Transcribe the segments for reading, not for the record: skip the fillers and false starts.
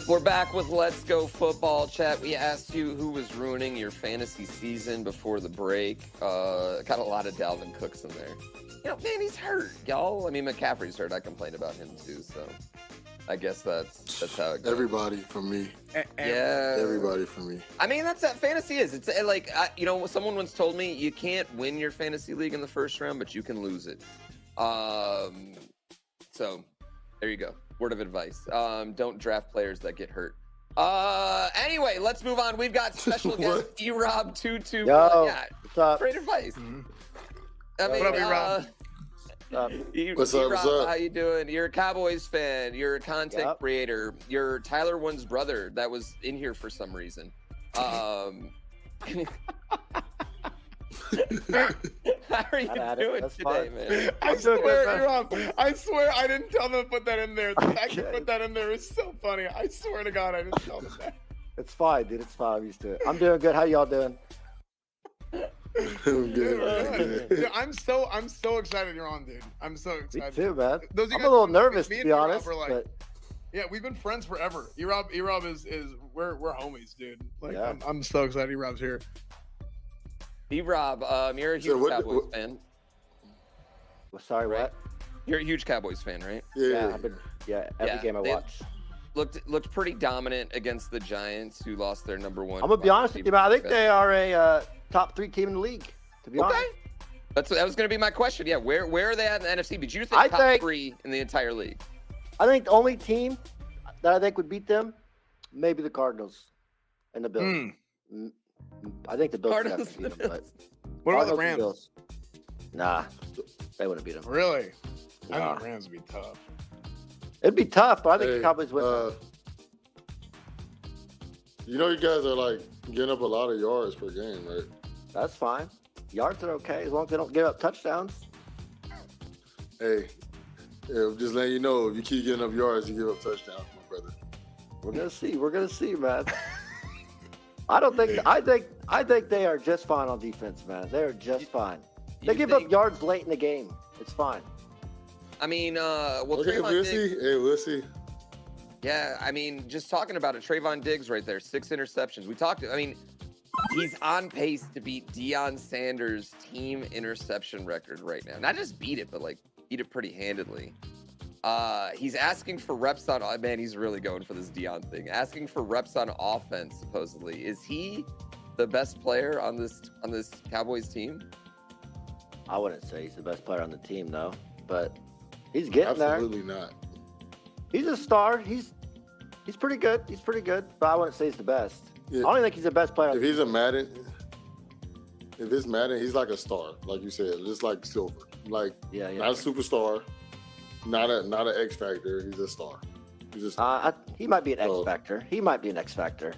We're back with Let's Go Football Chat. We asked you who was ruining your fantasy season before the break. Got a lot of Dalvin Cooks in there. You know, man, he's hurt, y'all. I mean, McCaffrey's hurt. I complained about him too, so I guess that's how it goes. Everybody from me. Yeah. Everybody from me. I mean, that's what fantasy is. It's like, you know, someone once told me you can't win your fantasy league in the first round, but you can lose it. So there you go. Word of advice. Don't draft players that get hurt. Anyway, let's move on. We've got special guest Erobb221. Yeah, what's up? great advice. Mm-hmm. I mean, What up, Erobb? What's up? What's up? How you doing? You're a Cowboys fan. You're a content creator. You're Tyler One's brother that was in here for some reason. How are you doing today, man? I swear, Erobb, I swear I didn't tell them to put that in there. The fact you put that in there is so funny. I swear to God, I didn't tell them that. It's fine, dude. It's fine. I'm used to it. I'm doing good. How y'all doing? I'm good. Dude, I'm so excited you're on, dude. I'm so excited. Me too, man. Those of you I'm guys a little who- nervous, me to and be Erobb honest. were like- But Yeah, we've been friends forever. Erobb is we're homies, dude. Like Yeah. I'm so excited Erobb's here. Erobb, you're a So huge what- Cowboys fan. sorry, what? You're a huge Cowboys fan, right? Yeah. I've been. Every game I they watch. Looked pretty dominant against the Giants, who lost their number one. I'm gonna be honest with you, man. I think they are a top 3 team in the league. To be honest. That was going to be my question. Yeah, where are they at in the NFC? But you think I top think- 3 in the entire league? I think the only team that I think would beat them, maybe the Cardinals and the Bills. I think the Bills would have Cardinals to beat them, but What about the Cardinals and Rams? Bills. Nah, they wouldn't beat them. Really? I Nah. think the Rams would be tough. It'd be tough, but I think Hey, the Cowboys win. you know, you guys are like getting up a lot of yards per game, right? That's fine. Yards are okay as long as they don't give up touchdowns. Hey, I'm just letting you know, if you keep getting up yards, you give up touchdowns, my brother. We're gonna see. We're gonna see, man. I don't think. I think they are just fine on defense, man. They are just fine. They give up yards late in the game. It's fine. I mean, well, Okay, Trayvon we'll Diggs, see. Hey, we'll see. yeah, I mean, just talking about it, Trayvon Diggs right there, 6 interceptions. We talked. I mean, he's on pace to beat Deion Sanders' team interception record right now. Not just beat it, but like beat it pretty handedly. He's asking for reps on. Oh, man, he's really going for this Deion thing. Asking for reps on offense. Supposedly, is he the best player on this Cowboys team? I wouldn't say he's the best player on the team, though, but he's getting Absolutely not. there. He's a star. He's pretty good. He's pretty good, but I wouldn't say he's the best. Yeah. I don't even think he's the best player. If he's a Madden, if it's Madden, he's like a star, like you said, just like Silver. Like, Yeah. not a superstar, not an X Factor. He's a star. He's a star. He might be an X Oh. factor. He might be an X factor.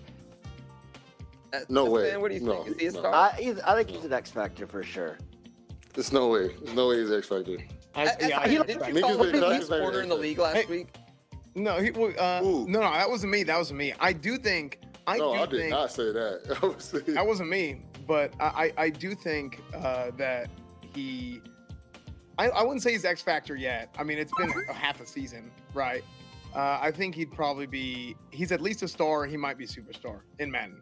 No way. Man, what do you No, think? Is he a no. star? I think he's an X factor for sure. There's no way. There's no way he's X Factor. Didn't Mika's you call him the been- best corner in the league last Hey, week? No, no, that wasn't me. That wasn't me. I do think. I did not say that. Obviously. That wasn't me, but I do think that he. I wouldn't say he's X Factor yet. I mean, it's been a half a season, right? I think he'd probably be. He's at least a star. He might be superstar in Madden.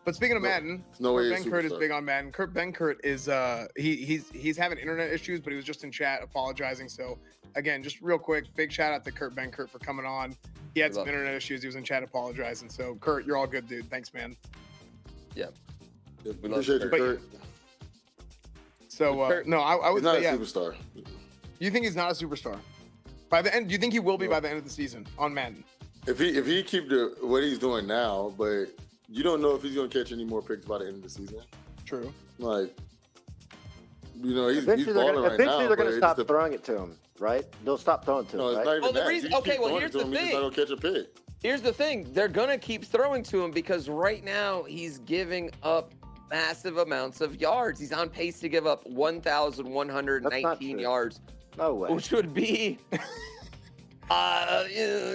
But speaking of Madden, no way Kurt he's Benkert is superstar. big on Madden. Kurt Benkert is he's having internet issues, but he was just in chat apologizing. So again, just real quick, big shout out to Kurt Benkert for coming on. He had some internet issues. He was in chat apologizing. So Kurt, you're all good, dude. Thanks, man. Yeah. Yeah, We love appreciate you, Kurt. Kurt. So Kurt- no, I would He's not say a yeah. superstar. You think he's not a superstar? By the end, do you think he will be by the end of the season on Madden? If he keep what he's doing now, but you don't know if he's gonna catch any more picks by the end of the season. True. Like, you know, he's Eventually, balling right now. they're going but to stop it's throwing it to him, right? They'll stop throwing to No, him, it's right? not even Well, the that. reason- You keep okay, well, throwing here's it to the him, he's just not thing. gonna catch a pick. Here's the thing. They're going to keep throwing to him because right now he's giving up massive amounts of yards. He's on pace to give up 1,119 true. yards, No way. which would be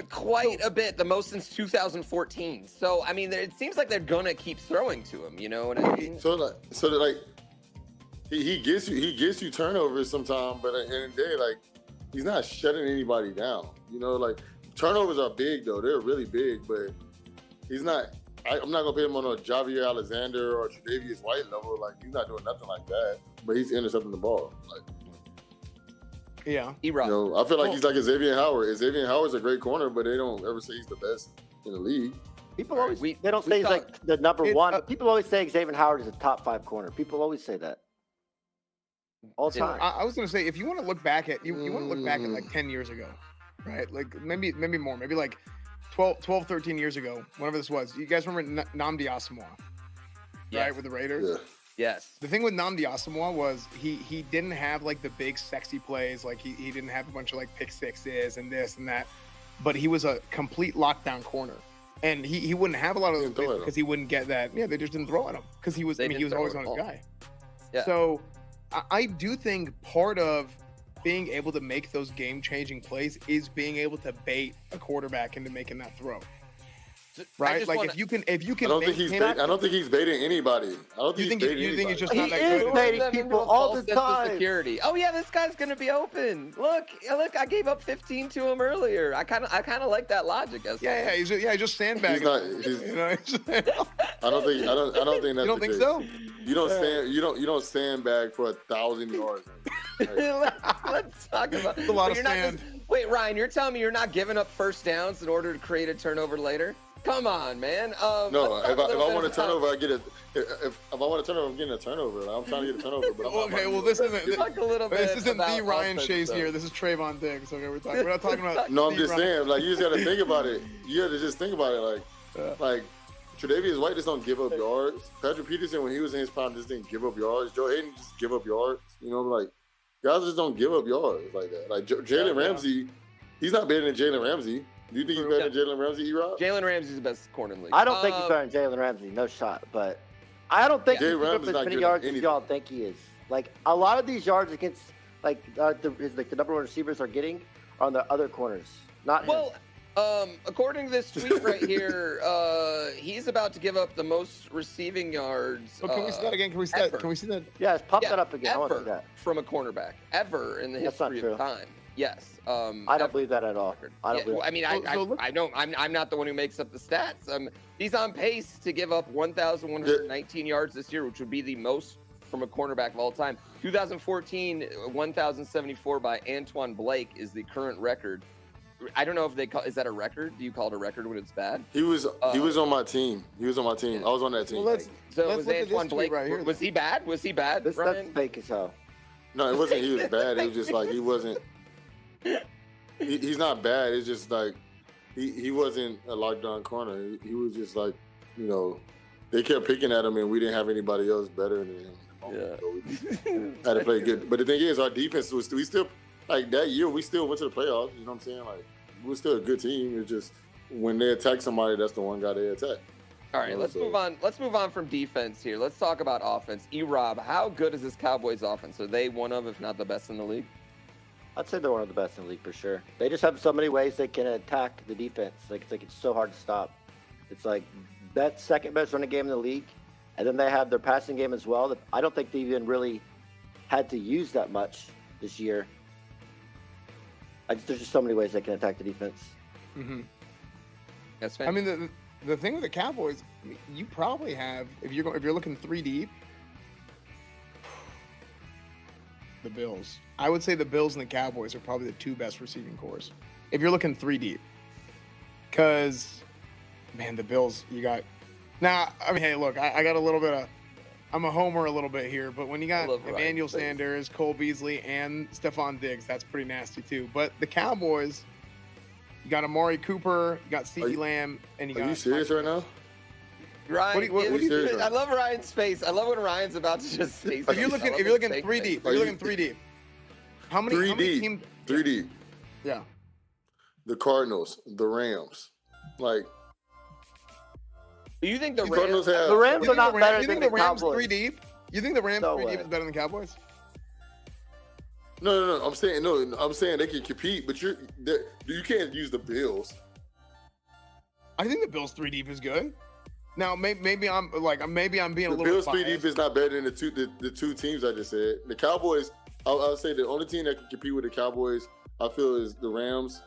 quite a bit, the most since 2014. So, I mean, it seems like they're going to keep throwing to him, you know what I mean? So like he gets you turnovers sometimes, but at the end of the day, like, he's not shutting anybody down. You know, like, turnovers are big though. They're really big, but He's not. I'm not gonna put him on a Javier Alexander or Tre'Davious White level. Like he's not doing nothing like that. But he's intercepting the ball. Like, yeah, I feel like he's like Xavier Howard. Xavier Howard's a great corner, but they don't ever say he's the best in the league. People always they don't say he's like the number one. But people always say Xavier Howard is a top 5 corner. People always say that all the time. I was gonna say, if you want to look back at you want to look back at like 10 years ago, right? Like maybe more, maybe like 12, 13 years ago, whenever this was. You guys remember Nnamdi Asomugha, right, with the Raiders? Yeah. Yes. The thing with Nnamdi Asomugha was he didn't have like the big sexy plays, like he didn't have a bunch of like pick sixes and this and that, but he was a complete lockdown corner, and he wouldn't have a lot of those plays because he wouldn't get that. Yeah, they just didn't throw at him because he was he was always on his guy. Yeah. So I do think part of being able to make those game-changing plays is being able to bait a quarterback into making that throw. Right, like if you can. I don't think he's baiting anybody. I don't think you think he's just he not that is good. baiting people all the time. Security. Oh yeah, this guy's gonna be open. Look! I gave up 15 to him earlier. I kind of like that logic. Yeah, he's just sandbagging. I don't think that's You don't think so? You don't sandbag for 1,000 yards. Let's talk about. It's a lot of sand. Wait, Ryan, you're telling me you're not giving up first downs in order to create a turnover later? Come on, man. No, if I want a turnover, I get it. If I want a turnover, I'm getting a turnover. Like, I'm trying to get a turnover. But this isn't the Ryan Shazier here. This is Trayvon Diggs. Okay, we're not talking about. No, I'm just saying. Like, you just got to think about it. You got to just think about it. Like Tre'Davious White just don't give up yards. Patrick Peterson, when he was in his prime, just didn't give up yards. Joe Hayden just give up yards. You know, like guys just don't give up yards like that. Like Jalen Ramsey, he's not better than Jalen Ramsey. Do you think he's better than Jalen Ramsey, Erobb? Jalen Ramsey's the best corner in the league. I don't think he's better than Jalen Ramsey. No shot. But I don't think he's up as many yards as y'all think he is. Like, a lot of these yards against, like, the number one receivers are getting are on the other corners. Not him. According to this tweet right here, he's about to give up the most receiving yards. Can we see that again? Can we see that? Yeah, pop that up again. I want to see that. From a cornerback ever in the history of time. Yes. I don't believe that at all. I'm not the one who makes up the stats. He's on pace to give up 1,119 yards this year, which would be the most from a cornerback of all time. 2014, 1,074 by Antoine Blake is the current record. I don't know if is that a record? Do you call it a record when it's bad? He was on my team. I was on that team. Let's was Antoine Blake right here. Was he bad? That's fake as hell. No, it wasn't. He was bad. It was just like he wasn't. He's not bad. It's just like he wasn't a lockdown corner. He was just like, they kept picking at him, and we didn't have anybody else better than him. Yeah. So we had to play good. But the thing is, our defense we still. Like that year, we still went to the playoffs. You know what I'm saying? Like we're still a good team. It's just when they attack somebody, that's the one guy they attack. All right, let's move on. Let's move on from defense here. Let's talk about offense. Erobb, how good is this Cowboys offense? Are they one of, if not the best in the league? I'd say they're one of the best in the league for sure. They just have so many ways they can attack the defense. It's so hard to stop. It's like that second best running game in the league, and then they have their passing game as well. That I don't think they even really had to use that much this year. There's just so many ways they can attack the defense. Mm-hmm. That's fair. I mean, the thing with the Cowboys, you probably have, if you're looking 3 deep, the Bills. I would say the Bills and the Cowboys are probably the 2 best receiving cores. If you're looking 3 deep, because man, the Bills you got. Now, I mean, hey, look, I got a little bit of. I'm a homer a little bit here, but when you got Emmanuel Sanders, Cole Beasley, and Stephon Diggs, that's pretty nasty too. But the Cowboys, you got Amari Cooper, you got CeeDee Lamb, and you got. Are you serious right now? Ryan, what are you serious I love Ryan's face. I love when Ryan's about to just say. If you're looking 3 deep, you're looking 3 deep. How many? 3 deep. 3 deep. Yeah. The Cardinals, the Rams, like. You think the Rams have? The Rams are not better than the Rams Cowboys. 3 deep? You think the Rams 3 deep is better than the Cowboys? No. I'm saying they can compete, but you can't use the Bills. I think the Bills 3 deep is good. Now maybe I'm being a little bit biased. The Bills 3 deep is not better than the two teams I just said. The Cowboys, I'll say the only team that can compete with the Cowboys, I feel, is the Rams.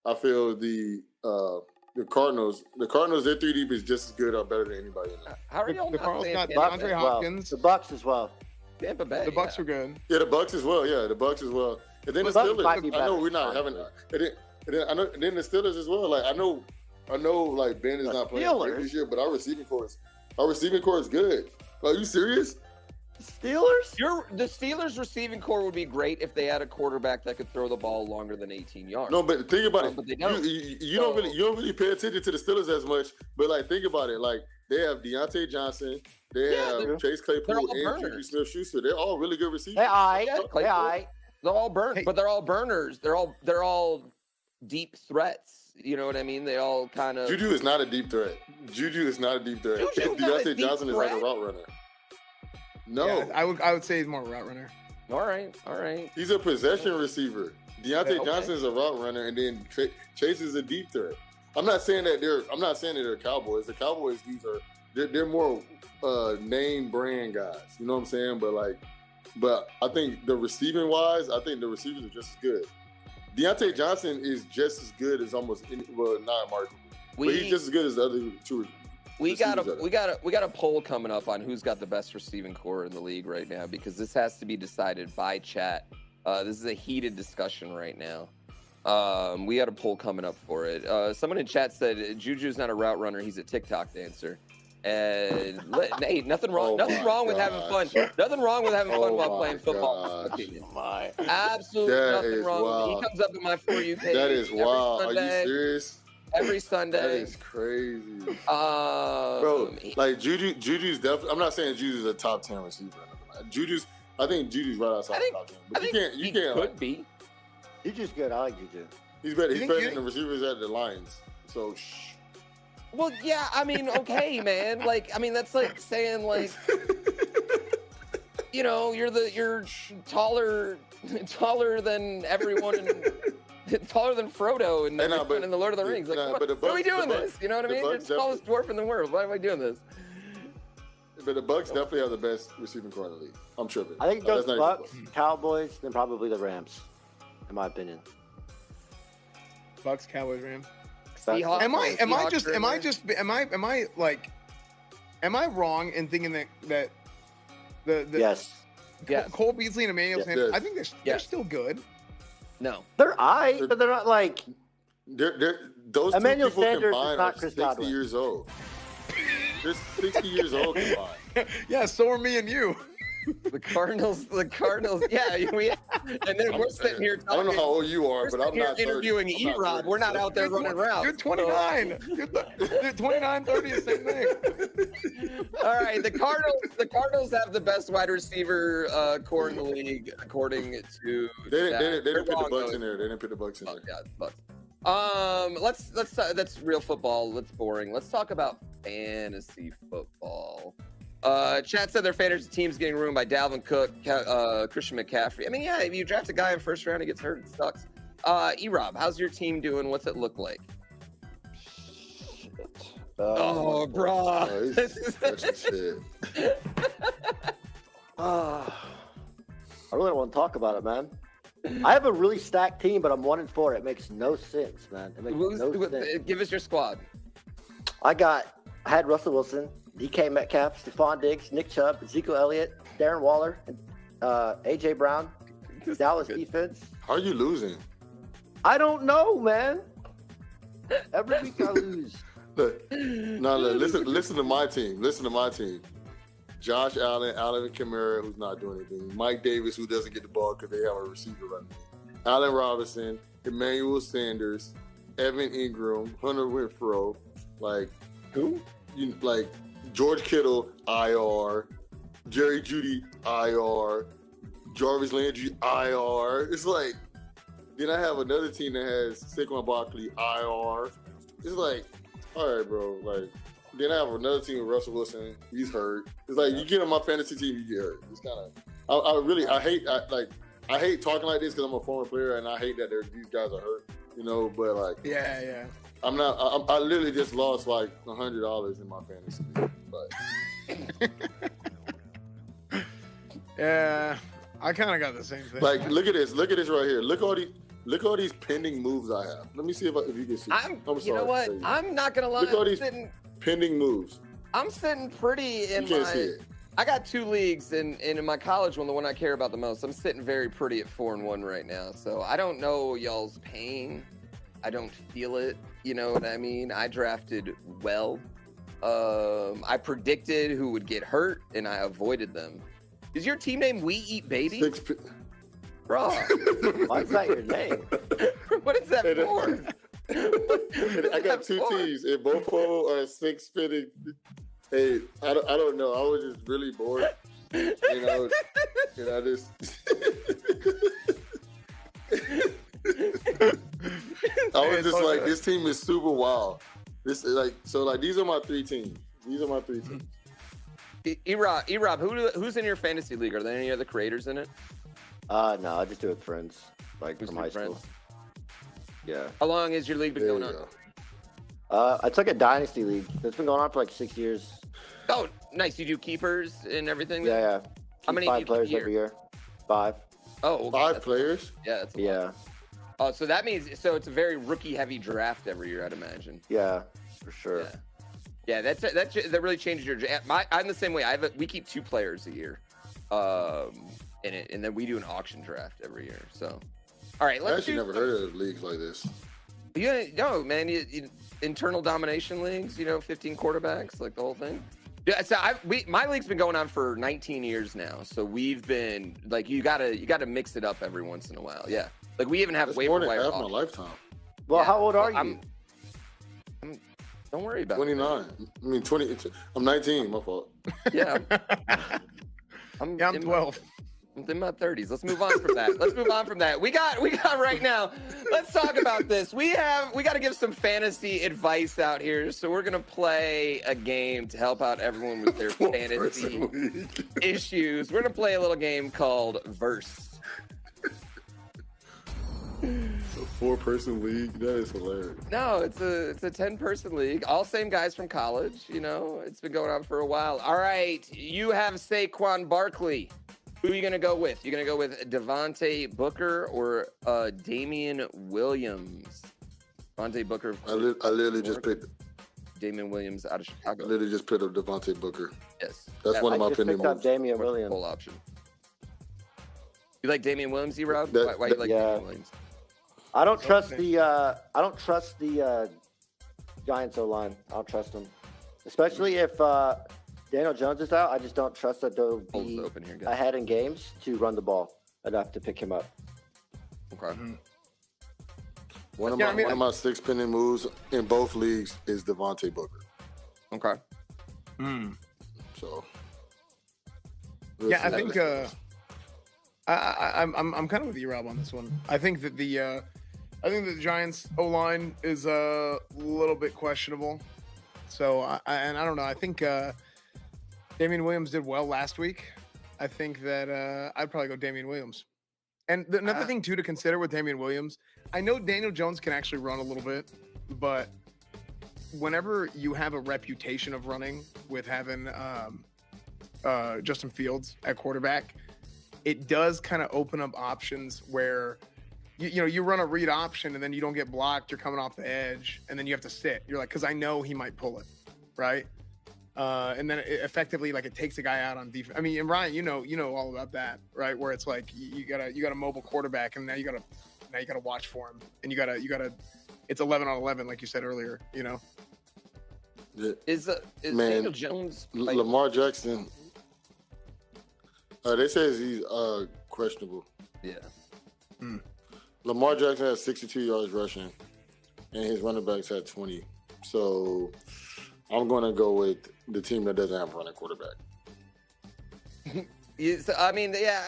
I feel the The Cardinals, their 3 deep is just as good or better than anybody in there. How are y'all The not Cardinals saying got Tampa DeAndre Bay? Hopkins. The Bucks as well. Tampa Bay. The Bucks yeah. are good. Yeah, the Bucks as well. Yeah, the Bucks as well. And then the Bucks Steelers. might be I know better. we're not having. And then the Steelers as well. Like I know, like Ben is not playing great this year, but our receiving core is good. Are you serious? Steelers? The Steelers' receiving core would be great if they had a quarterback that could throw the ball longer than 18 yards. No, but think about it. But they don't. You don't really pay attention to the Steelers as much. But like, think about it. Like they have Deontay Johnson, they have Chase Claypool, and Juju Smith-Schuster. They're all really good receivers. They're all burn, but they're all burners. They're all deep threats. You know what I mean? They all kind of. Juju is not a deep threat. Juju's not a deep threat. Deontay Johnson is like a route runner. No, Yeah, I would say he's more a route runner. All right. He's a possession receiver. Deontay Johnson is a route runner, and then Chase is a deep threat. I'm not saying that they're Cowboys. The Cowboys, they're more name brand guys. You know what I'm saying? But I think the receiving wise, I think the receivers are just as good. Deontay Johnson is just as good as almost not Mark, but he's just as good as the other two. We got a poll coming up on who's got the best receiving core in the league right now, because this has to be decided by chat. This is a heated discussion right now. We got a poll coming up for it. Someone in chat said Juju's not a route runner; he's a TikTok dancer. And hey, nothing wrong with having fun. Nothing wrong with having fun while playing football. Absolutely nothing wrong with it. He comes up in my For You page. That is wild. Are you serious? Every Sunday. That is crazy. Bro, like Juju's definitely. I'm not saying Juju's a top 10 receiver. I think Juju's right outside the top 10. But you can't. Could be. Juju's good. I like Juju. He's better than the receivers at the Lions. So shh. Well, yeah, I mean, okay, man. Like, I mean, that's like saying, like, you know, you're taller than everyone, taller than Frodo in the Lord of the Rings. Like, what are we doing this? You know what I mean? You're the tallest dwarf in the world. Why am I doing this? But the Bucks definitely have the best receiving core in the league. I'm tripping. I think it goes Bucks, Cowboys, then probably the Rams, in my opinion. Bucks, Cowboys, Rams. Seahawks, am I wrong in thinking that the yes. Cole Beasley and Emmanuel Sanders, I think they're still good. No, they're but they're not like those Emmanuel two people Sanders combined is not are Chris 60 Godwin. years old. They're 60 years old combined. Yeah, so are me and you. The Cardinals, yeah, and then we're sitting here talking. I don't know how old you are, but I'm not interviewing Erobb. We're not out there running around. You're 29. You're 29, 30, the same thing. All right, the Cardinals have the best wide receiver core in the league, according to. They didn't put the Bucks in there. They didn't put the Bucks in there. Yeah, Bucks. That's real football. That's boring. Let's talk about fantasy football. Chat said their fantasy team's getting ruined by Dalvin Cook, Christian McCaffrey. I mean, yeah, if you draft a guy in first round, he gets hurt, it sucks. Erobb, how's your team doing? What's it look like? Oh, bro. I really don't want to talk about it, man. I have a really stacked team, but I'm 1-4. It makes no sense, man. It makes no sense. Give us your squad. I had Russell Wilson, DK Metcalf, Stephon Diggs, Nick Chubb, Ezekiel Elliott, Darren Waller, and AJ Brown. Dallas defense. How are you losing? I don't know, man. Every week I lose. Look, listen to my team. Listen to my team. Josh Allen, Alvin Kamara, who's not doing anything. Mike Davis, who doesn't get the ball because they have a receiver running. Allen Robinson, Emmanuel Sanders, Evan Ingram, Hunter Renfrow, like who? Like George Kittle, IR, Jerry Jeudy, IR, Jarvis Landry, IR. It's like, then I have another team that has Saquon Barkley, IR. It's like, all right, bro. Like, then I have another team with Russell Wilson. He's hurt. It's like you get on my fantasy team, you get hurt. It's kind of. I hate talking like this because I'm a former player and I hate that these guys are hurt. You know, but like. Yeah. I'm not. I literally just lost like $100 in my fantasy league. But Yeah, I kind of got the same thing. like, look at this right here. Look Look at all these pending moves I have. Let me see if you can see. I'm sorry. you know what? I'm not gonna lie. Look at all these pending moves. I'm sitting pretty in You can't my. see it. I got 2 leagues, and in my college one, the one I care about the most, I'm sitting very pretty at 4-1 right now. So I don't know y'all's pain. I don't feel it. You know what I mean? I drafted well. I predicted who would get hurt, and I avoided them. Is your team name We Eat Baby? Bro. Why is that your name? What is that for? I got 2 teams, and both of them are 6 spinning. Hey, I don't know. I was just really bored. And I just. I was just like, this team is super wild. This is like, so like, these are my 3 teams. Erobb, who's in your fantasy league? Are there any other creators in it? No, I just do it with friends, like Who's from your high school. friends? Yeah. How long has your league been There going you on? go. It's like a dynasty league. It's been going on for like 6 years. Oh, nice. You do keepers and everything? Yeah. How many Keep do you 5 players keep a every year. 5. Oh, okay. 5 players? Yeah, that's a lot. Yeah. Oh, so that means it's a very rookie-heavy draft every year, I'd imagine. Yeah, for sure. Yeah, that really changes your draft. I'm the same way. We keep 2 players a year, and then we do an auction draft every year. So, all right, I let's actually never heard of leagues like this. No, man, internal domination leagues. 15 quarterbacks, like the whole thing. Yeah, so my league's been going on for 19 years now. So we've been like, you gotta mix it up every once in a while. Yeah, like we even have That's waiver more than wire. half my lifetime. Well, Yeah, how old are you? I'm don't worry about 29. I mean, 20. I'm 19. My fault. it. Yeah, I'm 12. I'm in my 30s. Let's move on from that. We got right now. Let's talk about this. We got to give some fantasy advice out here. So we're gonna play a game to help out everyone with their fantasy issues. We're gonna play a little game called Verse. A 4-person league? That is hilarious. No, it's a 10-person league. All same guys from college. It's been going on for a while. All right, you have Saquon Barkley. Who are you going to go with? You're going to go with Devontae Booker or Damian Williams? Devontae Booker. I literally just picked. Damian Williams out of Chicago. I literally just picked up Devontae Booker. Yes. That's one of my I just pending picked up moves. Damian Williams. Full option. You like Damian Williams, Erobb? Why you like yeah. Damian Williams? I don't trust the Giants O-line. I don't trust them, especially if Daniel Jones is out. I just don't trust that they'll be Open here, guys. ahead in games to run the ball enough to pick him up. Okay. One of my 6 pending moves in both leagues is Devontae Booker. Okay. So. Yeah, I think I'm kind of with Erobb on this one. I think that the Giants O-line is a little bit questionable. So I don't know. I think Damian Williams did well last week. I think that I'd probably go Damian Williams. And another thing too to consider with Damian Williams, I know Daniel Jones can actually run a little bit, but whenever you have a reputation of running with having Justin Fields at quarterback, it does kind of open up options where you run a read option and then you don't get blocked, you're coming off the edge, and then you have to sit. You're like, because I know he might pull it, right? And then effectively, like, it takes a guy out on defense. I mean, and Ryan, you know all about that, right? Where it's like you got a mobile quarterback, and now you gotta watch for him, and you gotta it's 11 on 11, like you said earlier. Yeah. Is Daniel Jones like, Lamar Jackson? They says he's questionable. Yeah. Lamar Jackson has 62 yards rushing, and his running backs had 20. So I'm going to go with the team that doesn't have a running quarterback. I mean, yeah,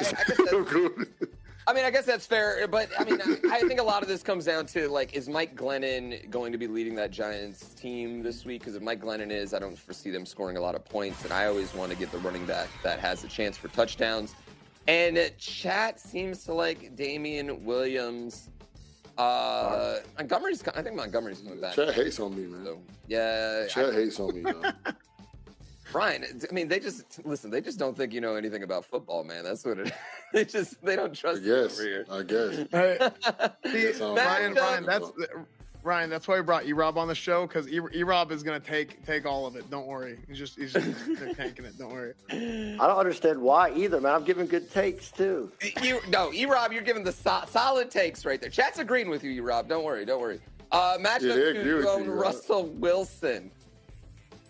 I guess that's fair. But I mean, I think a lot of this comes down to, like, is Mike Glennon going to be leading that Giants team this week? Because if Mike Glennon is, I don't foresee them scoring a lot of points. And I always want to get the running back that has a chance for touchdowns. And chat seems to like Damian Williams. I think Montgomery's coming back. Chat hates on me, man. So, yeah. Chat hates on me, though. Ryan, I mean, they just don't think you know anything about football, man. That's what it is. They don't trust you over here. I guess. See, Ryan, that's why we brought Erobb on the show, because Erobb is gonna take all of it. Don't worry. He's just tanking it. Don't worry. I don't understand why either, man. I'm giving good takes too. Erobb, you're giving the solid takes right there. Chat's agreeing with you, Erobb. Don't worry. Matchup to own Russell Wilson.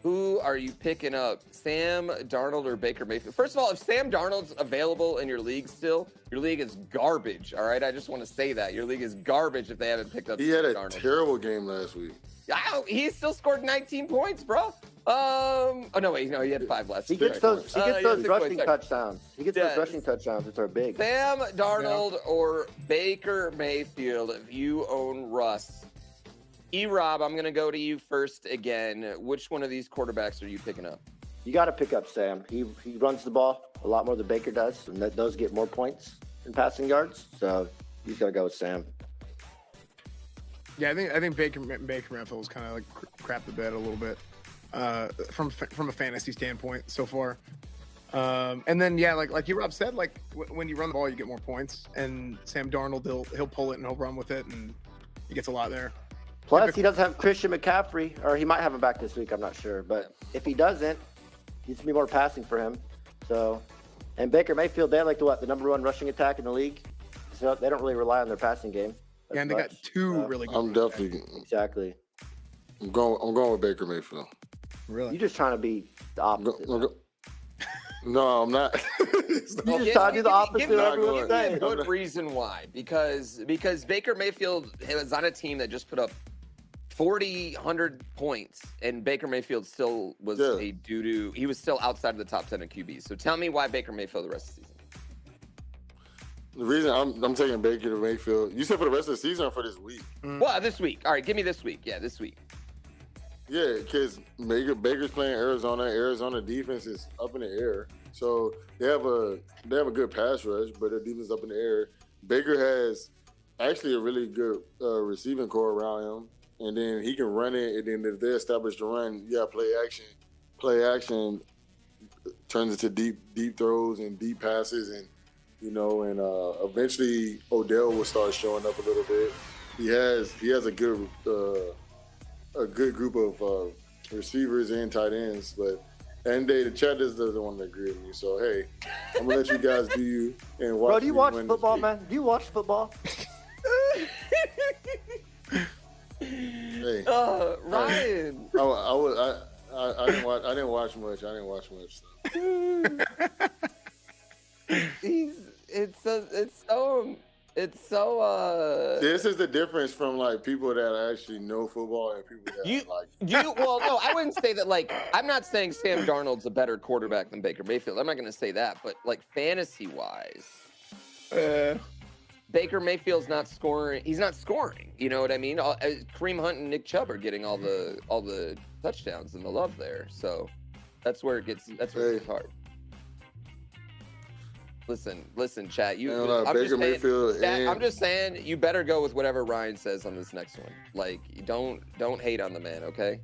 Who are you picking up, Sam Darnold or Baker Mayfield? First of all, if Sam Darnold's available in your league still, your league is garbage, all right? I just want to say that. Your league is garbage if they haven't picked up He Sam had a Darnold. terrible game last week. He still scored 19 points, bro. Oh, no, wait. No, he had 5 last He week. gets those rushing points. touchdowns. He gets those rushing touchdowns, which are big. Sam Darnold or Baker Mayfield if you own Russ. Erobb, I'm going to go to you first again. Which one of these quarterbacks are you picking up? You got to pick up Sam. He runs the ball a lot more than Baker does, and those get more points in passing yards. So you got to go with Sam. Yeah, I think Baker Mayfield's kind of like crap the bed a little bit from a fantasy standpoint so far. And then like Erobb said, like when you run the ball, you get more points. And Sam Darnold, he'll pull it and he'll run with it, and he gets a lot there. Plus, he doesn't have Christian McCaffrey, or he might have him back this week. I'm not sure, but if he doesn't, needs to be more passing for him. So, and Baker Mayfield, they have like the number 1 rushing attack in the league, so they don't really rely on their passing game. Yeah, and they got 2 really good. I'm definitely exactly. I'm going with Baker Mayfield. Really? You're just trying to be the opposite. No, I'm not. You just trying to do the opposite of everyone's saying. Good reason why. Because Baker Mayfield was on a team that just put up 100 points, and Baker Mayfield still was a doo-doo. He was still outside of the top 10 in QBs. So tell me why Baker Mayfield the rest of the season. The reason I'm taking Baker to Mayfield, you said for the rest of the season or for this week? Well, this week. All right, give me this week. Yeah, this week. Yeah, because Baker's playing Arizona. Arizona defense is up in the air, so they have a good pass rush, but their defense is up in the air. Baker has actually a really good receiving core around him, and then he can run it. And then if they establish the run, you got play action. Play action turns into deep throws and deep passes, and eventually Odell will start showing up a little bit. He has a good group of receivers and tight ends, but at the end of the day, the chat just doesn't want to agree with me. So hey, I'm gonna let you guys do you and watch. Bro, do you watch football, man? Do you watch football? Hey, Ryan. I didn't watch much. So. It's so. This is the difference from like people that actually know football and people that Well, no, I wouldn't say that. Like, I'm not saying Sam Darnold's a better quarterback than Baker Mayfield. I'm not going to say that, but like fantasy wise, Baker Mayfield's not scoring. He's not scoring. You know what I mean? Kareem Hunt and Nick Chubb are getting all the touchdowns and the love there. So that's where it gets hard. Listen, chat. I'm just saying, you better go with whatever Ryan says on this next one. Like, don't hate on the man, okay?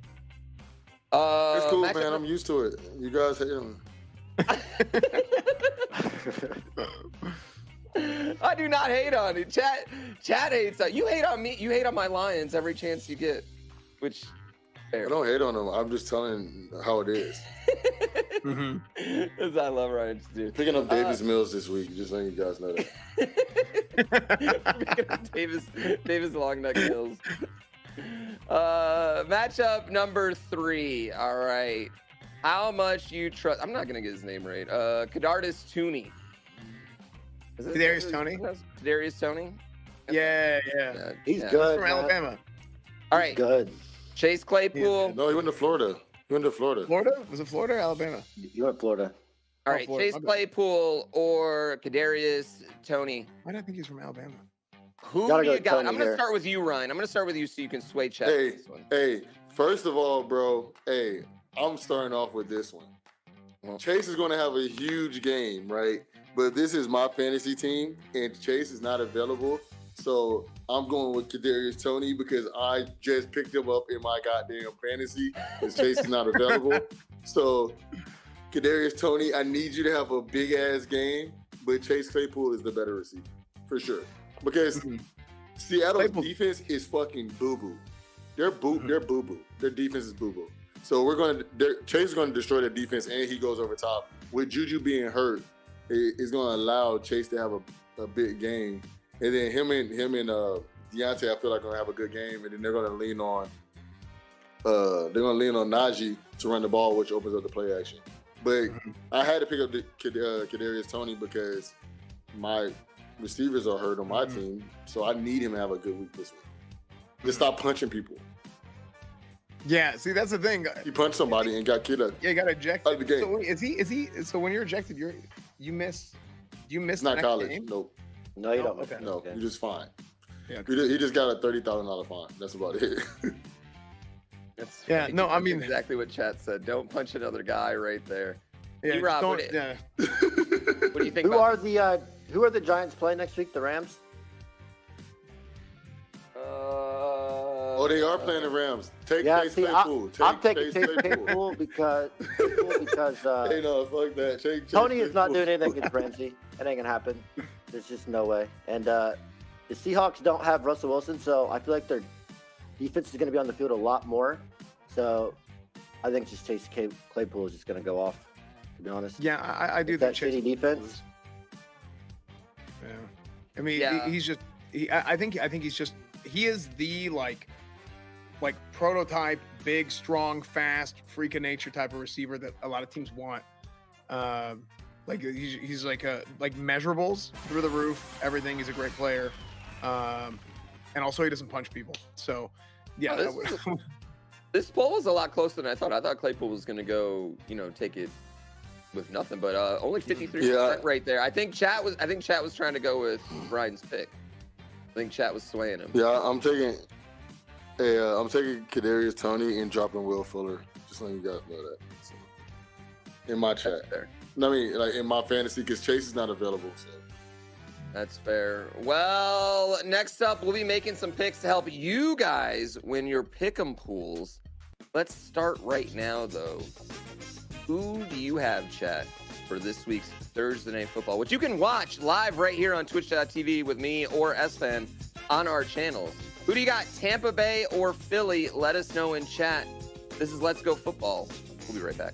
It's cool, man. I'm used to it. You guys hate him. I do not hate on it. Chat hates on you. Hate on me. You hate on my Lions every chance you get. Which fair. I don't hate on them. I'm just telling how it is. As I love Ryan dude. Picking up Davis Mills this week. Just letting you guys know that. Picking up Davis Longneck Mills. Matchup number 3. All right. How much you trust? I'm not gonna get his name right. Kadarius Toney. Kadarius Toney? Kadarius Toney? Yeah. He's good. He's from Alabama. All right. Good. Chase Claypool. Yeah. No, he went to Florida. Florida? Was it Florida or Alabama? You went Florida. All right. Florida. Chase Claypool or Kadarius Toney. Why do I think he's from Alabama? Who do you got? I'm going to start with you, Ryan. I'm going to start with you so you can sway chat. Hey, first of all, bro, I'm starting off with this one. Chase is going to have a huge game, right? But this is my fantasy team, and Chase is not available. So I'm going with Kadarius Toney because I just picked him up in my goddamn fantasy because Chase is not available. So Kadarius Toney, I need you to have a big ass game, but Chase Claypool is the better receiver for sure because Seattle's defense is fucking boo boo. They're boo boo. Their defense is boo boo. So Chase is going to destroy their defense, and he goes over top. With Juju being hurt, it's going to allow Chase to have a big game, and then him and Deontay, I feel like, going to have a good game, and then they're going to lean on Najee to run the ball, which opens up the play action. But I had to pick up the Kadarius Toney because my receivers are hurt on my team, so I need him to have a good week this week. Just stop punching people. Yeah, see, that's the thing. He punched somebody and got killed. Yeah, he got ejected. Out of the game. So is he? So when you're ejected, you miss. Do you miss? It's not the next college. game? Nope. No, you don't. Okay. No, Okay. you're just fine. Yeah. He just got a $30,000 fine. That's about it. That's Yeah, funny. no, I That's mean- exactly what chat said. Don't punch another guy right there. Yeah, Erobb, don't- what yeah. What do you think Who about are the Giants playing next week? The Rams. Oh, they are playing the Rams. Take Chase Claypool. I'm taking Chase Chase Claypool because Hey, no, fuck that. Take Tony is not Claypool. doing anything against Ramsey. That ain't gonna happen. There's just no way. And the Seahawks don't have Russell Wilson, so I feel like their defense is gonna be on the field a lot more. So I think just Chase Claypool is just gonna go off. To be honest. Yeah, I do With think that shitty defense. Yeah. I mean, Yeah. he's just. I think he's just. He is the like prototype, big, strong, fast, freak of nature type of receiver that a lot of teams want. Like he's like measurables through the roof, everything. He's a great player, and also he doesn't punch people. So yeah, Oh, this poll was a lot closer than I thought. I thought Claypool was going to go, take it with nothing, but only 53% right there. I think chat was trying to go with Brian's pick. I think chat was swaying him. Yeah, I'm taking Kadarius Toney and dropping Will Fuller. Just letting you guys know that. So, in my chat. There. I mean, like in my fantasy, because Chase is not available. So. That's fair. Well, next up, we'll be making some picks to help you guys win your pick'em pools. Let's start right now, though. Who do you have, chat, for this week's Thursday Night Football, which you can watch live right here on twitch.tv with me or Esfand on our channels? Who do you got, Tampa Bay or Philly? Let us know in chat. This is Let's Go Football. We'll be right back.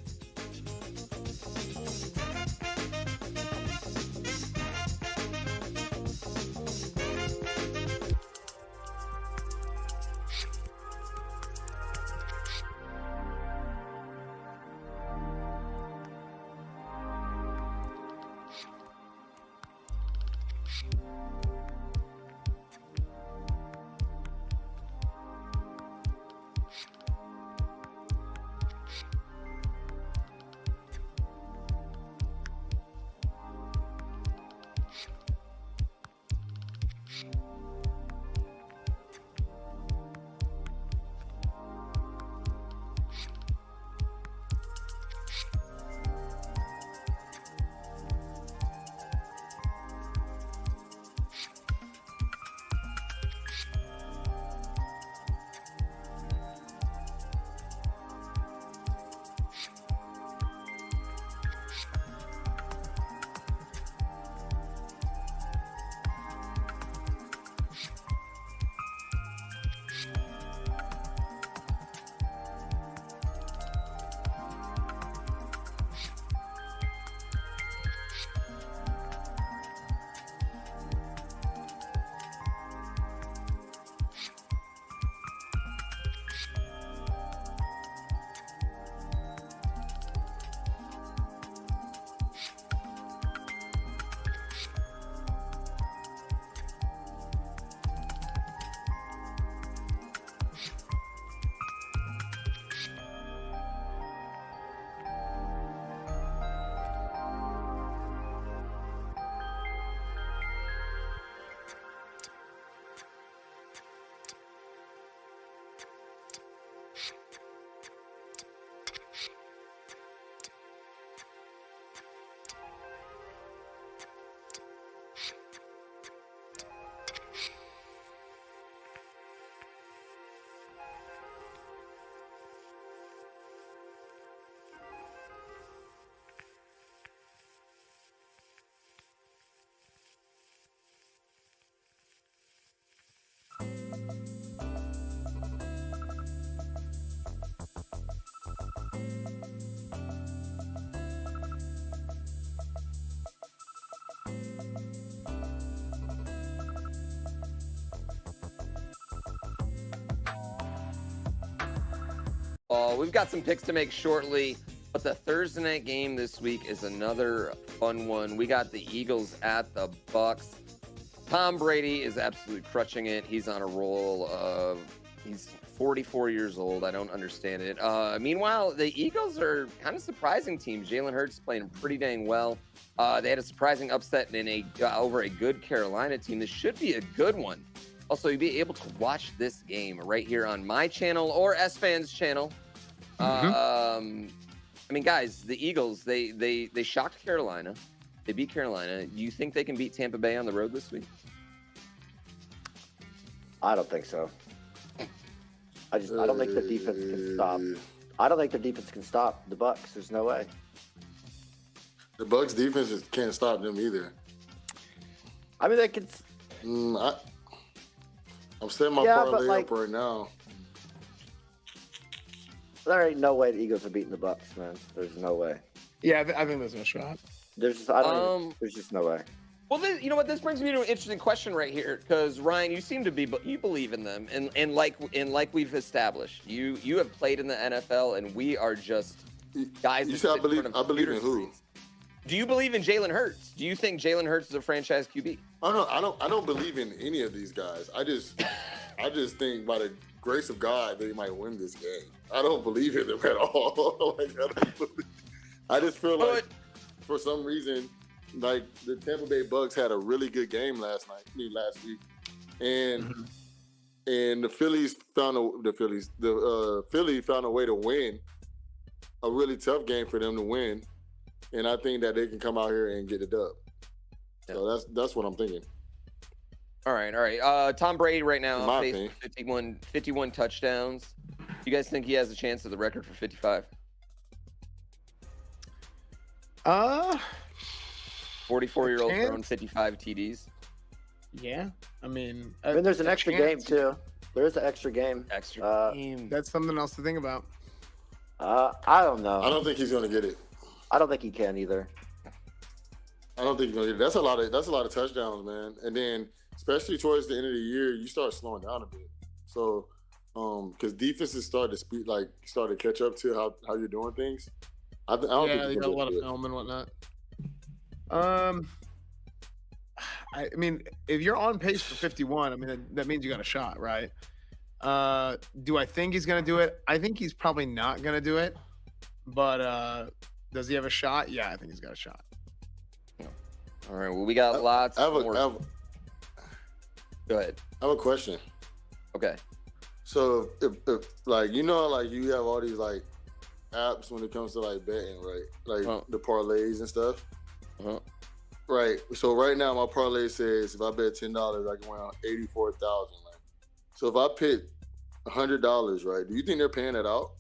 fall. We've got some picks to make shortly, but the Thursday night game this week is another fun one. We got the Eagles at the Bucks. Tom Brady is absolutely crushing it. He's on a roll of, he's 44 years old. I don't understand it. Meanwhile, the Eagles are kind of surprising team. Jalen Hurts playing pretty dang well. They had a surprising upset in over a good Carolina team. This should be a good one. Also, you'll be able to watch this game right here on my channel or EsfandTV's channel. I mean, guys, the Eagles, they shocked Carolina. They beat Carolina. Do you think they can beat Tampa Bay on the road this week? I don't think so. I don't think the defense can stop. I don't think the defense can stop the Bucks. There's no way. The Bucks defense can't stop them either. I mean, they can. I'm setting my parlay up right now. There ain't no way the Eagles are beating the Bucks, man. There's no way. Yeah, I think there's no shot. There's just there's just no way. Well, you know what? This brings me to an interesting question right here, because Ryan, you seem to be, you believe in them, and like we've established, you have played in the NFL, and we are just guys. You said I believe in who? Do you believe in Jalen Hurts? Do you think Jalen Hurts is a franchise QB? Oh no, I don't believe in any of these guys. I just think by the grace of God they might win this game. I don't believe in them at all. I just feel like for some reason, like the Tampa Bay Bucks had a really good game last week, and the Philly found a way to win a really tough game for them to win, and I think that they can come out here and get the dub. Yeah. So that's what I'm thinking. All right. Tom Brady right now on pace for 51 touchdowns. You guys think he has a chance of the record for 55? 44-year-old throwing 55 TDs. Yeah, I mean, there's an extra game too. There is an extra game. Game. That's something else to think about. I don't know. I don't think he's gonna get it. I don't think he can either. I don't think he's gonna get it. That's a lot of touchdowns, man. And then especially towards the end of the year, you start slowing down a bit. So, because defenses start to catch up to how you're doing things. I don't think they got a lot of film and whatnot. I mean, if you're on pace for 51, I mean, that means you got a shot, right? Do I think he's going to do it? I think he's probably not going to do it. But does he have a shot? Yeah, I think he's got a shot. All right, well, we got lots more. Go ahead. I have a question. Okay. So, if like, you know, like you have all these like apps when it comes to like betting, right? Like the parlays and stuff. Right. So right now my parlay says if I bet $10, I can win $84,000. Right? So if I pick $100, right? Do you think they're paying it out?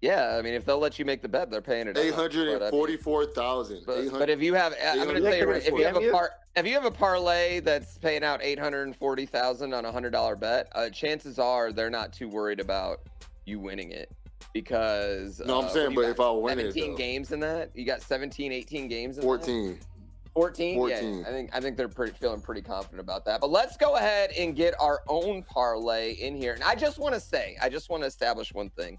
Yeah, I mean, if they'll let you make the bet, they're paying it out. $844,000. But if you have, I'm going to tell you, if you have a parlay that's paying out $840,000 on a $100 bet, chances are they're not too worried about you winning it. Because no, I'm saying, but if I win 17 games in that, you got 17, 18 games in 14. That? 14? Yeah, I think they're feeling pretty confident about that. But let's go ahead and get our own parlay in here. And I just want to establish one thing.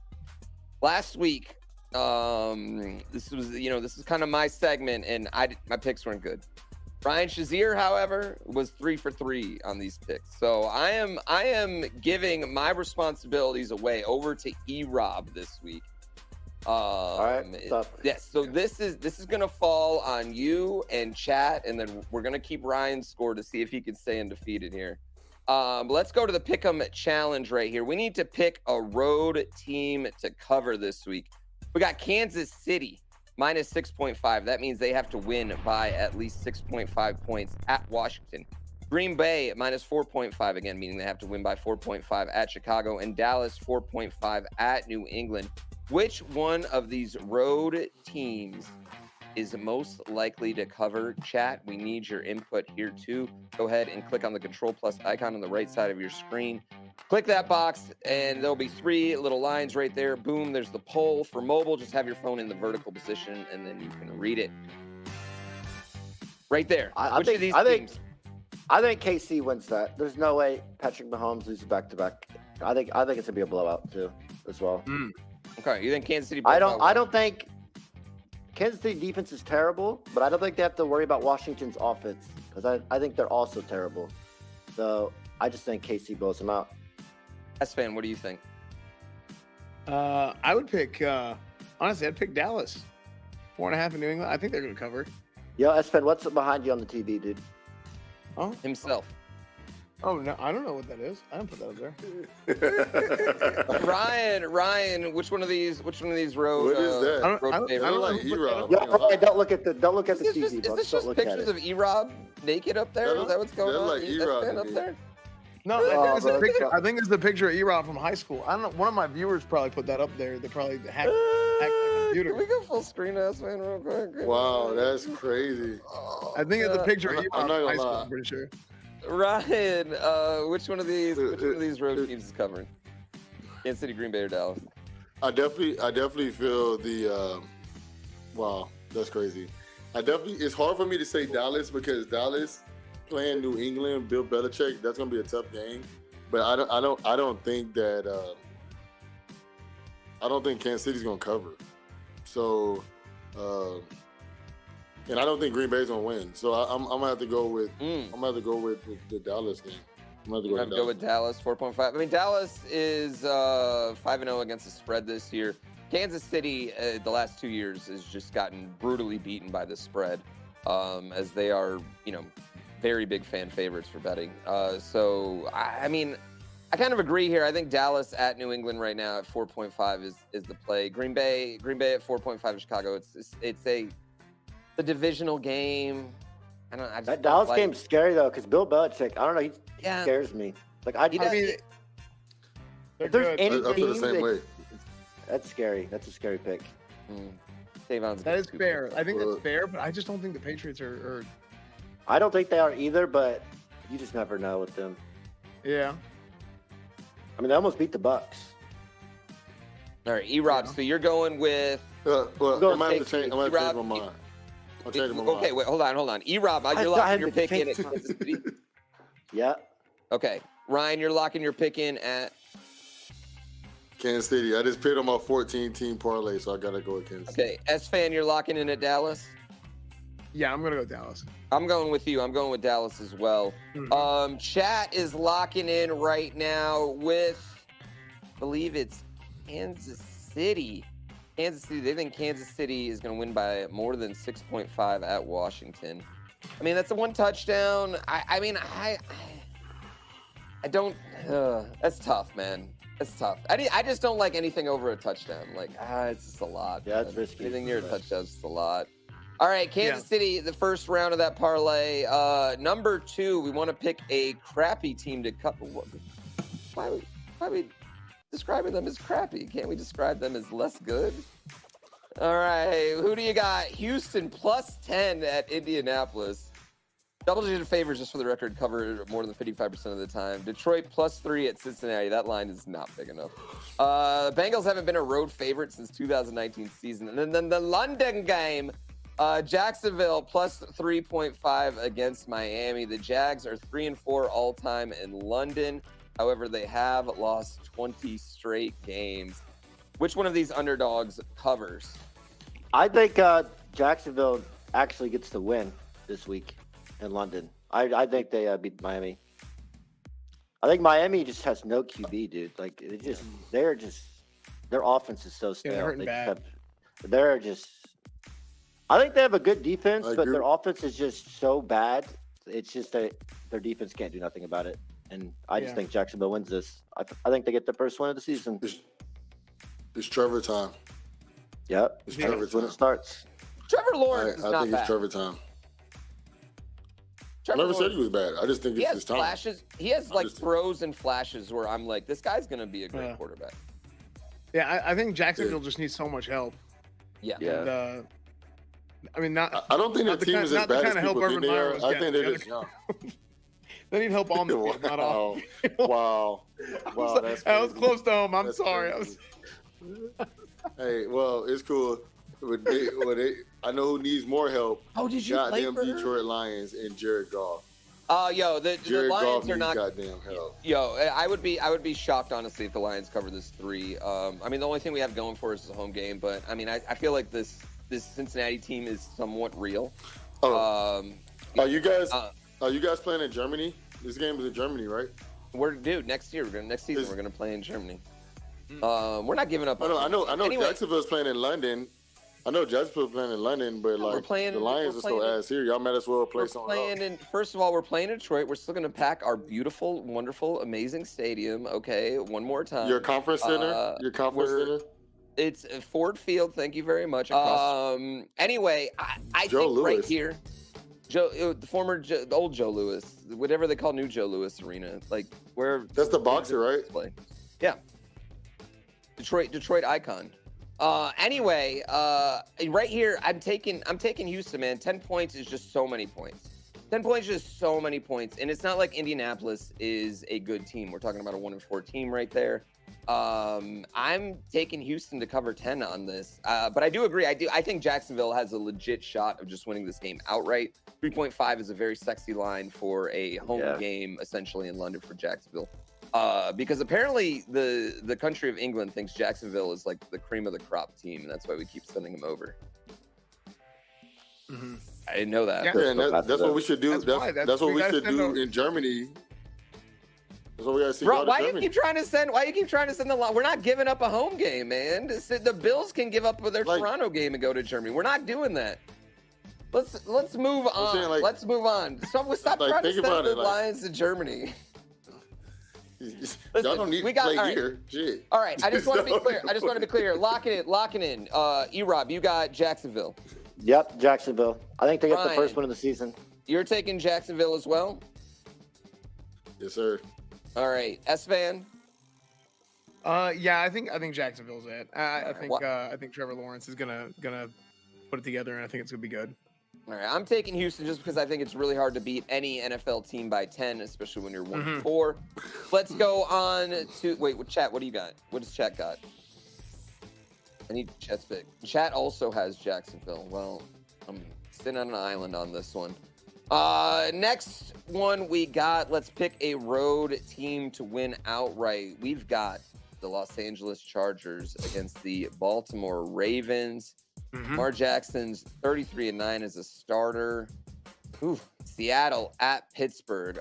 Last week, this is kind of my segment, and my picks weren't good. Ryan Shazier, however, was 3 for 3 on these picks. So I am giving my responsibilities away over to Erobb this week. All right. Yes. So this is gonna fall on you and chat, and then we're gonna keep Ryan's score to see if he can stay undefeated here. Let's go to the Pick'em challenge right here. We need to pick a road team to cover this week. We got Kansas City minus 6.5. That means they have to win by at least 6.5 points at Washington. Green Bay minus 4.5 again, meaning they have to win by 4.5 at Chicago, and Dallas 4.5 at New England. Which one of these road teams is most likely to cover? Chat, we need your input here too. Go ahead and click on the Control Plus icon on the right side of your screen. Click that box, and there'll be 3 little lines right there. Boom, there's the poll. For mobile, just have your phone in the vertical position, and then you can read it. Right there. I think KC wins that. There's no way Patrick Mahomes loses back-to-back. I think it's going to be a blowout, too. as well. Okay, you think Kansas City? I don't think Kansas City defense is terrible, but I don't think they have to worry about Washington's offense because I think they're also terrible. So I just think KC blows them out. Esfand, what do you think? I would pick. Honestly, I'd pick Dallas. 4.5 in New England. I think they're going to cover. Yo, Esfand, what's behind you on the TV, dude? Oh, Himself. Oh no, I don't know what that is. I didn't put that up there. Ryan, which one of these road? What is that? I don't road favorites? I don't like Erobb. Yo, hey, don't look at the Is TV, this bro. just Don't look at pictures it. of Erobb naked up there? Is that what's going on? like Is Erobb Esfand to up me. there? No, Oh, I think it's a bro. picture. I think it's the picture of Erobb from high school. I don't know. One of my viewers probably put that up there. They probably hacked the computer. Can we go full screen Esfand real quick? Wow, that's crazy. I think it's a picture of I'm Erobb not from high gonna school. lie. I'm pretty sure. Ryan, which one of these road teams is covering? Kansas City, Green Bay, or Dallas? I definitely feel the. Wow, that's crazy. It's hard for me to say Dallas because Dallas playing New England, Bill Belichick, that's gonna be a tough game. But I don't think that. I don't think Kansas City's gonna cover. So, and I don't think Green Bay's gonna win. So I'm gonna have to go with. I'm gonna have to go with the Dallas game. I'm gonna have to go with Dallas, 4.5. I mean, Dallas is 5-0 against the spread this year. Kansas City, the last 2 years, has just gotten brutally beaten by the spread, as they are, very big fan favorites for betting. So, I mean, I kind of agree here. I think Dallas at New England right now at 4.5 is the play. Green Bay at 4.5 in Chicago. It's a divisional game. That Dallas game's scary though, because Bill Belichick, I don't know, he scares me. Like I mean, if there's any I feel the team same way. that's scary. That's a scary pick. that is fair. I think that's fair, but I just don't think the Patriots are. I don't think they are either, but you just never know with them. Yeah. I mean, they almost beat the Bucks. All right, Erobb. Yeah. So you're going with. Well, Go I'm gonna have to change. I'm gonna Erobb, change my mind. I'll change my mind. Okay, wait, hold on. Erobb, I you're thought I locking had your to pick in change- at Kansas City. Yeah. Okay, Ryan, you're locking your pick in at. Kansas City. I just picked on my 14-team parlay, so I gotta go with Kansas City. Okay, S-Fan, you're locking in at Dallas. Yeah, I'm gonna go Dallas. I'm going with you. I'm going with Dallas as well. Chat is locking in right now with, I believe it's Kansas City. Kansas City. They think Kansas City is going to win by more than 6.5 at Washington. I mean, that's a one touchdown. I don't. That's tough, man. That's tough. I just don't like anything over a touchdown. Like, it's just a lot. Yeah, it's risky. Anything near a touchdown is just a lot. All right, Kansas City, the first round of that parlay. Number 2, we want to pick a crappy team to cover. Why are we describing them as crappy? Can't we describe them as less good? All right, who do you got? Houston plus 10 at Indianapolis. Double-digit favors, just for the record, cover more than 55% of the time. Detroit plus 3 at Cincinnati. That line is not big enough. Bengals haven't been a road favorite since 2019 season. And then the London game. Jacksonville plus 3.5 against Miami. The Jags are 3-4 all-time in London. However, they have lost 20 straight games. Which one of these underdogs covers? I think Jacksonville actually gets the win this week in London. I think they beat Miami. I think Miami just has no QB, dude. Like their offense is so stale. they're hurting bad. I think they have a good defense, I but agree. their offense is just so bad. It's just that their defense can't do nothing about it. And I just think Jacksonville wins this. I think they get the first win of the season. It's Trevor time. Yep. It's That's Trevor when time. it starts. Trevor Lawrence is I not think bad. it's Trevor time. Trevor I never said Lawrence, he was bad. I just think he it's has his time. flashes. He has like just- throws and flashes where I'm like, this guy's going to be a great quarterback. Yeah, I think Jacksonville just needs so much help. Yeah. And, I mean, not. I don't think not the the team kind- is as not the bad kind as of help people think Urban they Meyer are. was I think they're getting. just young. They need help on the field, not off. Wow. Wow. That's I was crazy. close to home. I'm That's sorry. crazy. Hey, well, it's cool. I know who needs more help. Oh, did you play Goddamn for her? Detroit Lions and Jared Goff. The Jared Goff Lions are needs not. goddamn help. I would be shocked honestly if the Lions cover this 3. I mean, the only thing we have going for us is a home game, but I mean, I feel like this Cincinnati team is somewhat real. Are you guys playing in Germany? This game is in Germany, right? Next season we're gonna play in Germany. We're not giving up. I know. Anyway, Jacksonville's playing in London. I know Jacksonville's playing in London, but the Lions are so ass here. Y'all might as well play somewhere else. First of all, we're playing in Detroit. We're still gonna pack our beautiful, wonderful, amazing stadium. Okay, one more time. Your conference center. Center. It's Ford Field. Thank you very much. Anyway, I Joe think Louis. right here, the old Joe Louis, whatever they call New Joe Louis Arena, like where. That's the boxer, right? Play. Yeah. Detroit icon. Anyway, right here, I'm taking Houston, man. 10 points is just so many points. 10 points is just so many points, and it's not like Indianapolis is a good team. We're talking about a 1-4 team right there. I'm taking Houston to cover 10 on this, but I do agree. I think Jacksonville has a legit shot of just winning this game outright. 3.5 is a very sexy line for a home game, essentially in London for Jacksonville. Because apparently the country of England thinks Jacksonville is like the cream of the crop team, and that's why we keep sending them over. Mm-hmm. I didn't know that. Yeah, and that's what we should do. That's what we should do in Germany. That's what we gotta see. Bro, why you keep trying to send the line? We're not giving up a home game, man. The Bills can give up their Toronto game and go to Germany. We're not doing that. Let's move on. Saying, let's move on. Stop trying to send the Lions to Germany. Y'all don't need to play here. Shit. All right, I just want to be clear. Locking in. Erobb, you got Jacksonville. Yep, Jacksonville. I think they get the first win of the season. You're taking Jacksonville as well? Yes, sir. All right, Esfand. Yeah, I think Jacksonville's it. I think Trevor Lawrence is gonna put it together, and I think it's gonna be good. All right, I'm taking Houston just because I think it's really hard to beat any NFL team by 10, especially when you're 1-4. Let's go on to chat. What do you got? What does chat got? I need chat's pick. Chat also has Jacksonville. Well, I'm sitting on an island on this one. Next one we got. Let's pick a road team to win outright. We've got the Los Angeles Chargers against the Baltimore Ravens. Lamar Jackson's 33-9 as a starter. Seattle at Pittsburgh.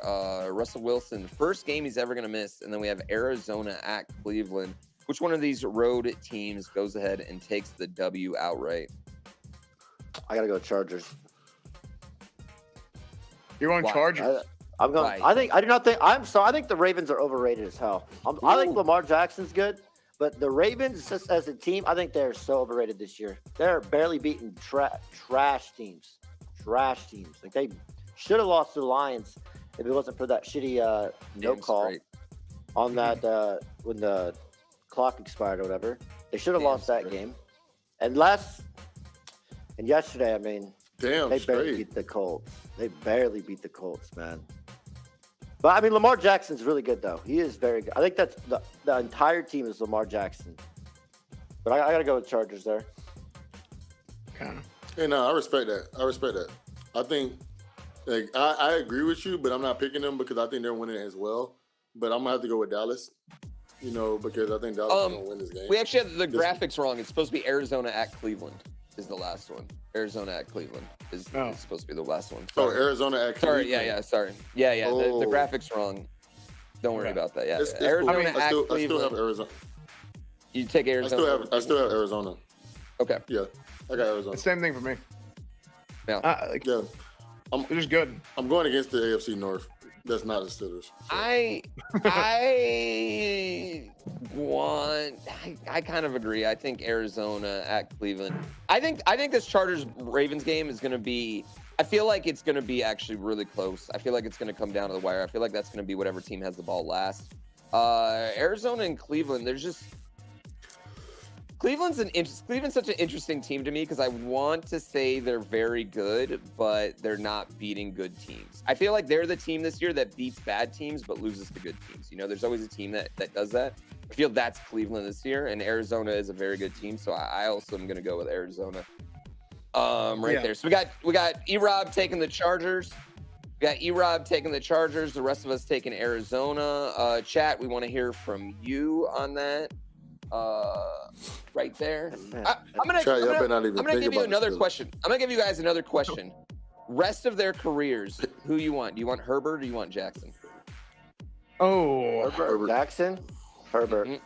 Russell Wilson, first game he's ever going to miss. And then we have Arizona at Cleveland. Which one of these road teams goes ahead and takes the W outright? I got to go Chargers. You're going Chargers? I'm going. Right. I think the Ravens are overrated as hell. I think Lamar Jackson's good. But the Ravens, just as a team, I think they're so overrated this year. They're barely beating trash teams. Like, they should have lost to the Lions if it wasn't for that shitty no call on that when the clock expired or whatever. They should have lost that game. And yesterday, I mean, they barely beat the Colts. They barely beat the Colts, man. But, I mean, Lamar Jackson's really good, though. He is very good. I think that's the entire team is Lamar Jackson. But I got to go with Chargers there. Okay. Hey, no, I respect that. I think, I agree with you, but I'm not picking them because I think they're winning as well. But I'm going to have to go with Dallas, because I think Dallas is going to win this game. We actually have the graphics wrong. It's supposed to be Arizona at Cleveland is the last one. Arizona at Cleveland is supposed to be the last one. Sorry. Oh, Arizona at Cleveland. Sorry. Yeah. Oh. The graphics wrong. Don't worry about that. Yeah, Arizona at Cleveland. I still have Arizona. You take Arizona. I still have Arizona. Okay. Yeah, I got Arizona. Same thing for me. Yeah. They're just good. I'm going against the AFC North. That's not the Steelers. So. I kind of agree. I think Arizona at Cleveland. I think this Chargers-Ravens game is going to be. I feel like it's going to be actually really close. I feel like it's going to come down to the wire. I feel like that's going to be whatever team has the ball last. Arizona and Cleveland. There's just Cleveland's such an interesting team to me because I want to say they're very good, but they're not beating good teams. I feel like they're the team this year that beats bad teams but loses to good teams. There's always a team that does that. I feel that's Cleveland this year, and Arizona is a very good team, so I also am going to go with Arizona there. So we got Erobb taking the Chargers. We got Erobb taking the Chargers. The rest of us taking Arizona. Chat, we want to hear from you on that. Right there. I'm gonna give you another question. I'm gonna give you guys another question. Rest of their careers, who you want? Do you want Herbert or do you want Jackson? Oh, Herbert. Jackson, Herbert.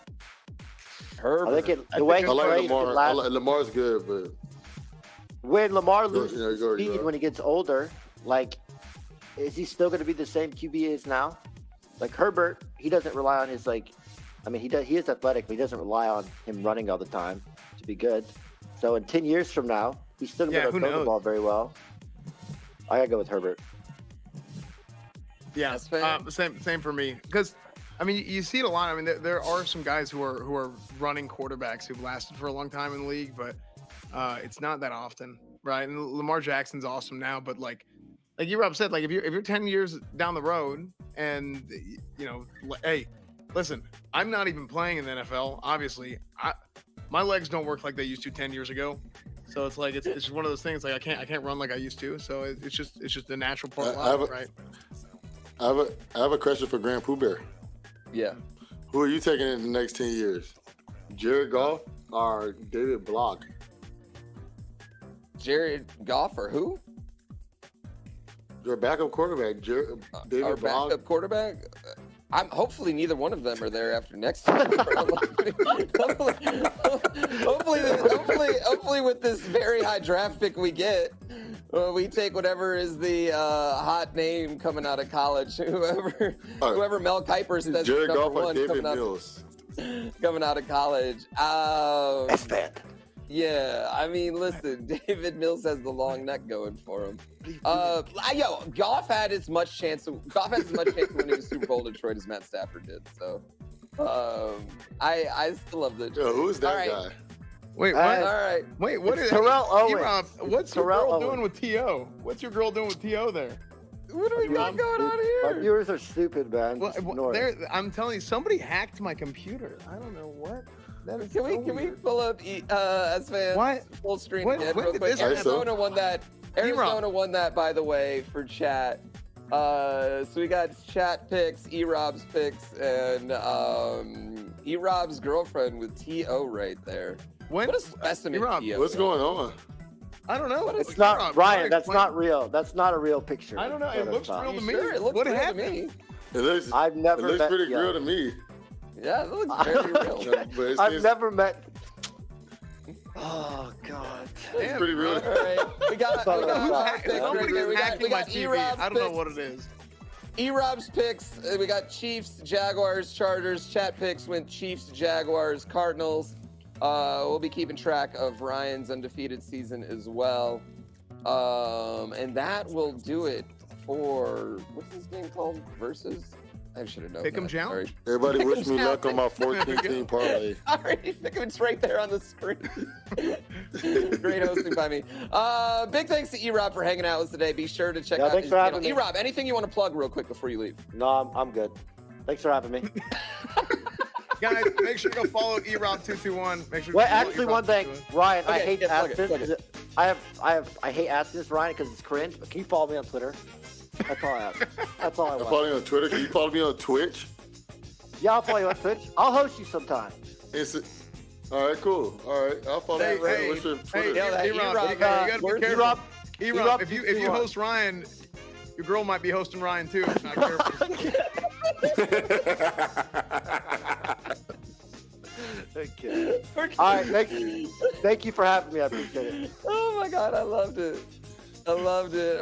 Herbert. I think the way he plays, Lamar. Lamar's good, but when Lamar loses speed when he gets older, like, is he still going to be the same QB he is now? Like Herbert, he doesn't rely on his he is athletic, but he doesn't rely on him running all the time to be good. So in 10 years from now, he's still going to throw the ball very well. I gotta go with Herbert. Yeah, same for me. Because, I mean, you see it a lot. I mean, there are some guys who are running quarterbacks who've lasted for a long time in the league, but it's not that often, right? And Lamar Jackson's awesome now, but like Erobb said, like if you're 10 years down the road, and hey, listen, I'm not even playing in the NFL. Obviously, my legs don't work like they used to 10 years ago. So it's like it's just one of those things. Like I can't run like I used to. So it's just a natural part of life, right? I have a question for GrandPooBear. Yeah. Who are you taking in the next 10 years? Jared Goff or David Block? Jared Goff or who? Your backup quarterback, David Our Block. backup quarterback. I'm hopefully neither one of them are there after next year. hopefully with this very high draft pick we get, we take whatever is the hot name coming out of college. Whoever Mel Kiper says Jared Goff or one David Mills coming out of college. Esfand. Yeah, I mean, listen, David Mills has the long neck going for him. Goff had as much chance to win the Super Bowl Detroit as Matt Stafford did. So, I still love the. Yo, who's that guy? Wait, what? All right. Wait, what is Terrell Owens? Erobb, what's your girl doing with T.O.? What's your girl doing with T.O. there? What do we got going on here? My viewers are stupid, man. I'm telling you, somebody hacked my computer. I don't know what. That is Can we pull up Esfand full screen again real quick? Arizona won that. Arizona won that, by the way, for chat. So we got chat picks, Erobb's picks, and Erobb's girlfriend with T.O. right there. What a specimen, T.O. What's going on? I don't know. It's not Ryan. That's not real. That's not a real picture. I don't know. It looks real to me. Sure, it looks what real happened? to me. It looks. I've never. It looks pretty real to me. Yeah, it looks very real. I've never met. Oh God. It's pretty real. All right. We got hacking my TV. I don't know what it is. Erobb's picks. We got Chiefs, Jaguars, Chargers. Chat picks went Chiefs, Jaguars, Cardinals. We'll be keeping track of Ryan's undefeated season as well. And that will do it for what's this game called? Versus. I should have known. Pick'em challenge. Everybody wish me luck on my 14-team parlay. Alright, it's right there on the screen. Great hosting by me. Big thanks to Erobb for hanging out with us today. Be sure to check out his channel. Erobb, anything you want to plug real quick before you leave? No, I'm good. Thanks for having me. Guys, make sure to go follow Erobb221. Make sure. Wait, actually, one thing, Ryan, I hate to ask this. this. I hate asking this, Ryan, because it's cringe. But can you follow me on Twitter? That's all I ask. That's all I want. Follow me on Twitter. Can you follow me on Twitch? Yeah, I'll follow you on Twitch. I'll host you sometime. All right, cool. All right, I'll follow you. What's your Twitter? Erobb, you gotta be careful. Erobb, if you host Ryan, your girl might be hosting Ryan too. If not careful. Okay. All right, thank you for having me. I appreciate it. Oh my God, I loved it.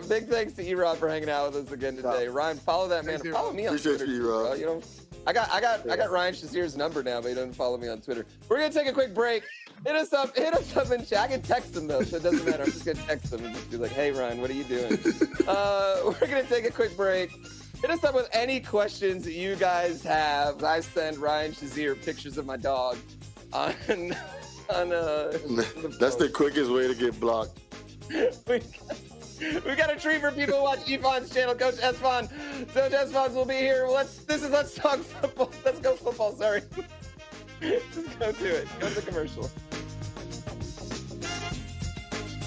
Big thanks to Erobb for hanging out with us again today. Ryan, follow that man. Follow me on Twitter. Appreciate you, Erobb. You know, I got Ryan Shazier's number now, but he doesn't follow me on Twitter. We're gonna take a quick break. Hit us up in chat. I can text him though, so it doesn't matter. I'm just gonna text him and just be like, "Hey Ryan, what are you doing?" We're gonna take a quick break. Hit us up with any questions that you guys have. I send Ryan Shazier pictures of my dog on That's the quickest way to get blocked. We got a treat for people who watch EsfandTV's channel. Coach Esfand. Coach Esfand will be here. Let's talk football. Let's go football. Sorry. Just go to it. Go to the commercial.